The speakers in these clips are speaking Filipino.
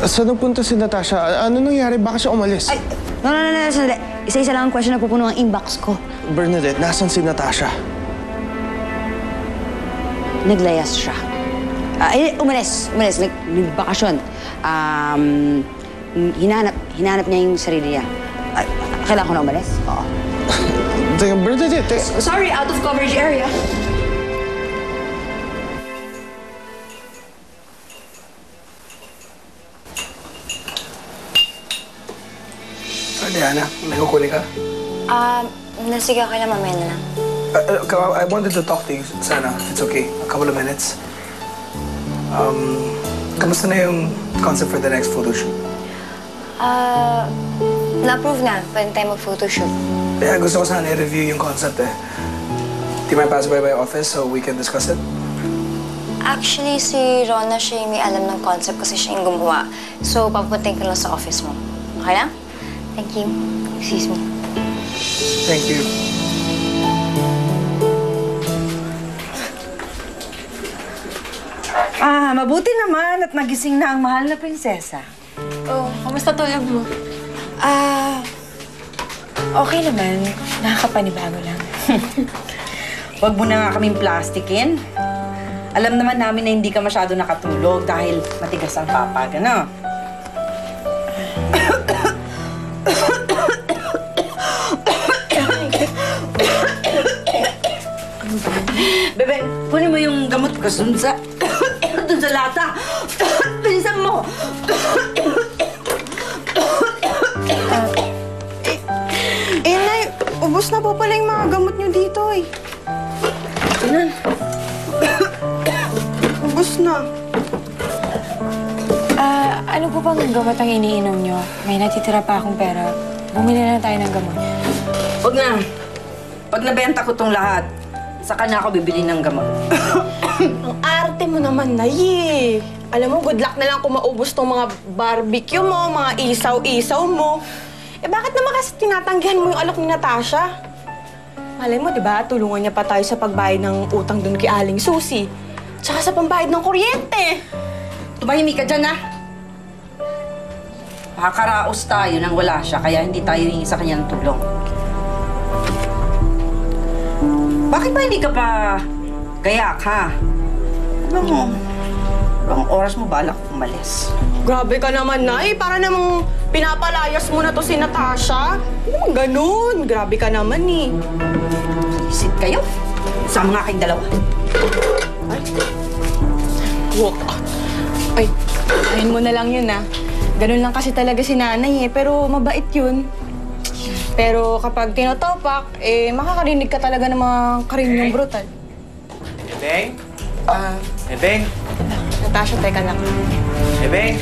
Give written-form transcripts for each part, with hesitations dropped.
Saan nagpunta si Natasha? Ano nangyari? Bakit siya umalis? Ay, no, sandali. Isa-isa lang ang question na pupuno ang inbox ko. Bernadette, nasan si Natasha? Naglayas siya. Umalis. Nagbakasyon. Hinanap niya yung sarili niya. Kailangan ko na umalis? Oo. Teka, Bernadette, Sorry, out of coverage area. Diana, may kukunin ka? Sige, okay lang, mamaya na lang. I wanted to talk to you, sana, if it's okay. A couple of minutes. Kamusta na yung concept for the next photo shoot? Na-approve na. Pwede tayo mag-photoshoot. Kaya gusto ko sana i-review yung concept eh. Do you mind pass by my office so we can discuss it? Actually, si Rona siya yung may alam ng concept kasi siya yung gumawa. So, papuntahin ko lang sa office mo. Okay lang? Thank you. Excuse me. Thank you. Mabuti naman at nagising na ang mahal na prinsesa. Oh, kamusta tulog mo? Okay naman. Nakakapanibago lang. Huwag mo na nga kaming plastikin. Alam naman namin na hindi ka masyado nakatulog dahil matigas ang papag, ano? Bebe, kunin mo yung gamot ko dun sa lata. Bilisan mo! Nay, ubos na po pala yung mga gamot niyo dito eh. Tingnan. Ubos na. Ano po bang gamot ang iniinom nyo? May natitira pa akong pera. Bumili na tayo ng gamot. Huwag na. Pag nabenta ko tong lahat, saka na ako bibili ng gamot. Ang arte mo naman, Nay eh. Alam mo, good luck na lang kung maubos tong mga barbecue mo, mga isaw-isaw mo. Eh bakit naman kasi tinatanggihan mo yung alok ni Natasha? Malay mo, di ba, tulungan niya pa tayo sa pagbayad ng utang dun kay Aling Susi. Tsaka sa pambayad ng kuryente. Tumahimik ka dyan, ha? Makakaraos tayo nang wala siya, kaya hindi tayo hingi sa kanya ng tulong. Bakit ba hindi ka pa gayak, ha? Alam mo, ang oras mo balak umalis. Grabe ka naman, Nay. Para namang pinapalayas mo na to si Natasha. Hindi naman ganun. Grabe ka naman eh. Isip kayo? Sama nga kayong dalawa. Ay. Walk out. Ay, ayun mo na lang yun, ah. Ganun lang kasi talaga si nanay eh. Pero mabait yun. Pero kapag tinotopak, eh, makakarinig ka talaga ng mga karinyong brutal. Ebeng? Ebeng? Natasha, teka lang. Ebeng?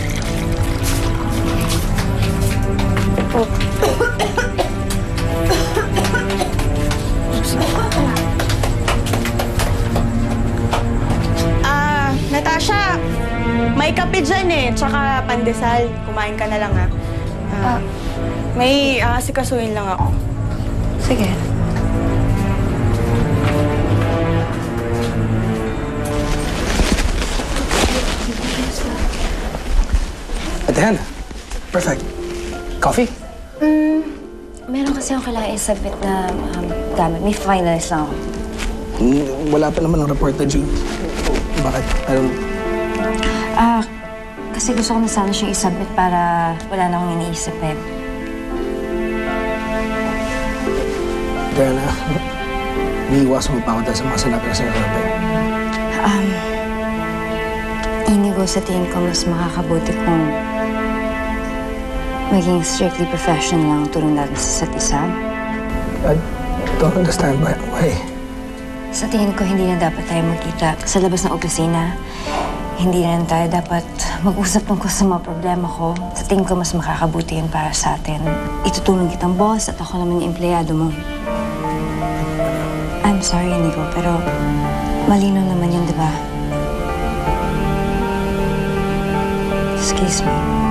Oh. Natasha, may kape dyan eh. Tsaka pandesal. Kumain ka na lang, ha. May asikasuhin lang ako. Sige. Diana, perfect. Coffee? Meron kasi akong kailangan i-submit na gamit. May finalize lang ako. Wala pa naman ang report na due. Bakit? Kasi gusto ko na sana siyang i-submit para wala na akong iniisip eh. Diana, iniiwas mo pa ako dahil sa mga sinabi ko sa'yo. Inigo, sa tingin ko mas makakabuti kung maging strictly professional lang ang tulong natin sa isa't isa. I don't understand why. Sa tingin ko, hindi na dapat tayo magkita sa labas ng opisina. Hindi na tayo dapat mag-usap tungkol sa mga problema ko. Sa tingin ko, mas makakabuti yun para sa atin. Itutulong kitang boss at ako naman yung empleyado mo. I'm sorry, Inigo, pero malinaw naman yun, di ba? Excuse me.